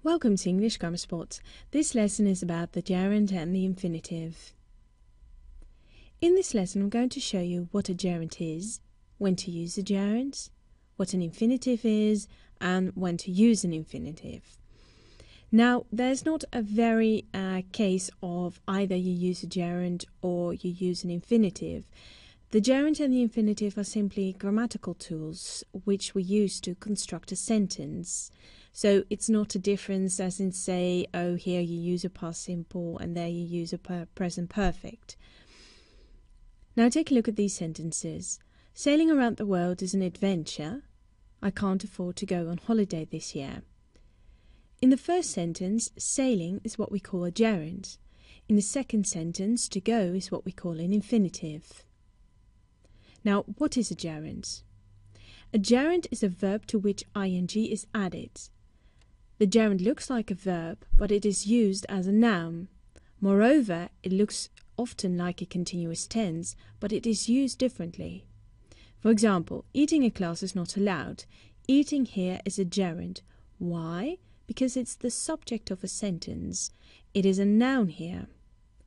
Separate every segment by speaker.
Speaker 1: Welcome to English Grammar Spot. This lesson is about the gerund and the infinitive. In this lesson I'm going to show you what a gerund is, when to use a gerund, what an infinitive is, and when to use an infinitive. Now there's not a very case of either you use a gerund or you use an infinitive. The gerund and the infinitive are simply grammatical tools which we use to construct a sentence. So it's not a difference as in say, oh, here you use a past simple and there you use a present perfect. Now take a look at these sentences. Sailing around the world is an adventure. I can't afford to go on holiday this year. In the first sentence, sailing is what we call a gerund. In the second sentence, to go is what we call an infinitive. Now, what is a gerund? A gerund is a verb to which ing is added. The gerund looks like a verb, but it is used as a noun. Moreover, it looks often like a continuous tense, but it is used differently. For example, eating in class is not allowed. Eating here is a gerund. Why? Because it's the subject of a sentence. It is a noun here.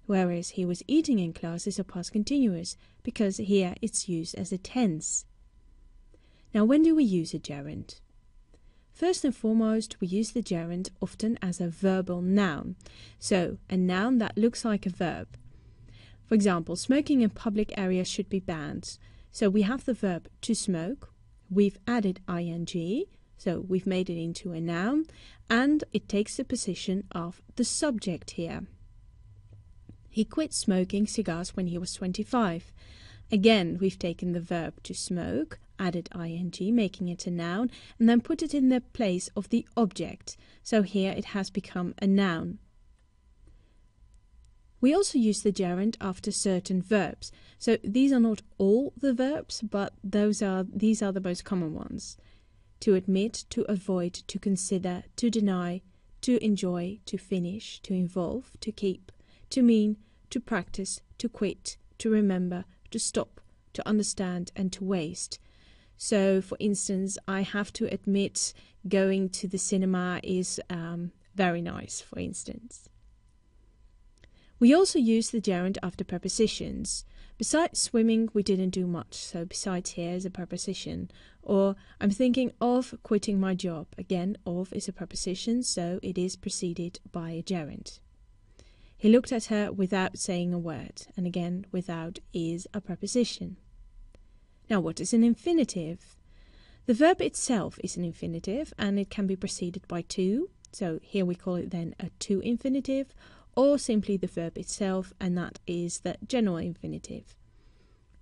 Speaker 1: Whereas he was eating in class is a past continuous, because here it's used as a tense. Now, when do we use a gerund? First and foremost, we use the gerund often as a verbal noun. So, a noun that looks like a verb. For example, smoking in public areas should be banned. So we have the verb to smoke, we've added ing, so we've made it into a noun, and it takes the position of the subject here. He quit smoking cigars when he was 25. Again, we've taken the verb to smoke, added ing, making it a noun, and then put it in the place of the object. So here it has become a noun. We also use the gerund after certain verbs. So these are not all the verbs, but these are the most common ones. To admit, to avoid, to consider, to deny, to enjoy, to finish, to involve, to keep, to mean, to practice, to quit, to remember, to stop, to understand, and to waste. So, for instance, I have to admit going to the cinema is very nice, for instance. We also use the gerund after prepositions. Besides swimming, we didn't do much, so besides here is a preposition. Or, I'm thinking of quitting my job. Again, of is a preposition, so it is preceded by a gerund. He looked at her without saying a word, and again, without is a preposition. Now, what is an infinitive? The verb itself is an infinitive, and it can be preceded by to, so here we call it then a to infinitive, or simply the verb itself, and that is the general infinitive.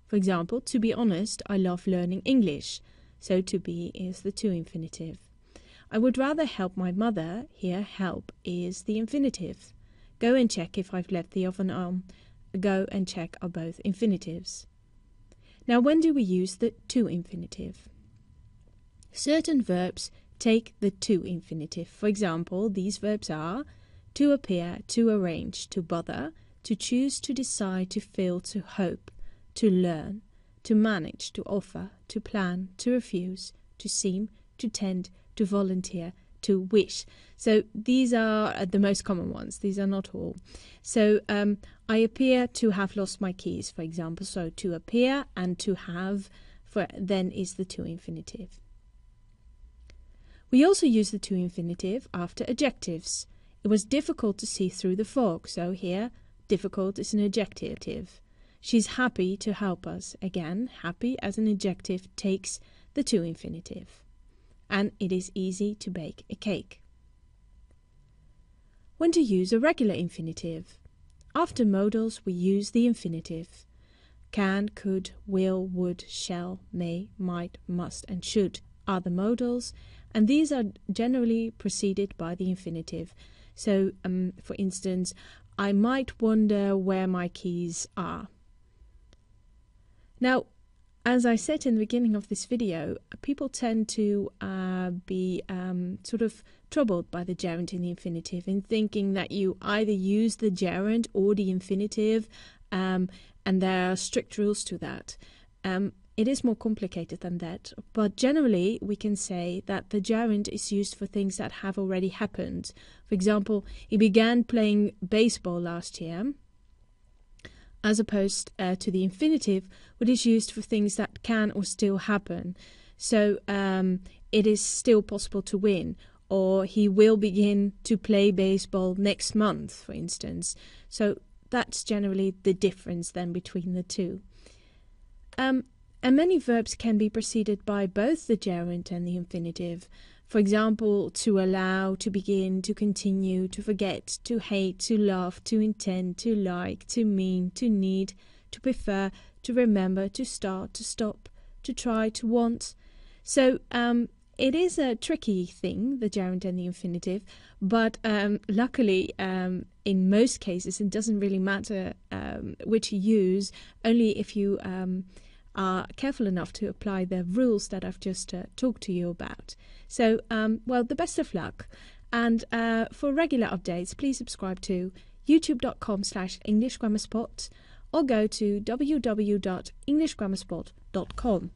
Speaker 1: For example, to be honest, I love learning English, so to be is the to infinitive. I would rather help my mother, here help is the infinitive. Go and check if I've left the oven on. Go and check are both infinitives. Now, when do we use the to infinitive? Certain verbs take the to infinitive. For example, these verbs are to appear, to arrange, to bother, to choose, to decide, to feel, to hope, to learn, to manage, to offer, to plan, to refuse, to seem, to tend, to volunteer, to wish. So these are the most common ones. These are not all. So I appear to have lost my keys, for example. So to appear and to have then is the to infinitive. We also use the to infinitive after adjectives. It was difficult to see through the fog. So here, difficult is an adjective. She's happy to help us. Again, happy as an adjective takes the to infinitive. And it is easy to bake a cake. When to use a regular infinitive? After modals, we use the infinitive. Can, could, will, would, shall, may, might, must, and should are the modals, and these are generally preceded by the infinitive. So, for instance, I might wonder where my keys are. Now, as I said in the beginning of this video, people tend to be sort of troubled by the gerund in the infinitive in thinking that you either use the gerund or the infinitive, and there are strict rules to that. it is more complicated than that, but generally we can say that the gerund is used for things that have already happened. For example, he began playing baseball last year, as opposed to the infinitive, which is used for things that can or still happen. So it is still possible to win, or he will begin to play baseball next month, for instance. So that's generally the difference then between the two. And many verbs can be preceded by both the gerund and the infinitive. For example, to allow, to begin, to continue, to forget, to hate, to love, to intend, to like, to mean, to need, to prefer, to remember, to start, to stop, to try, to want. So it is a tricky thing, the gerund and the infinitive, but luckily in most cases it doesn't really matter which you use, only if you are careful enough to apply the rules that I've just talked to you about. So, well, the best of luck. And for regular updates, please subscribe to youtube.com/EnglishGrammarSpot or go to www.englishgrammarspot.com.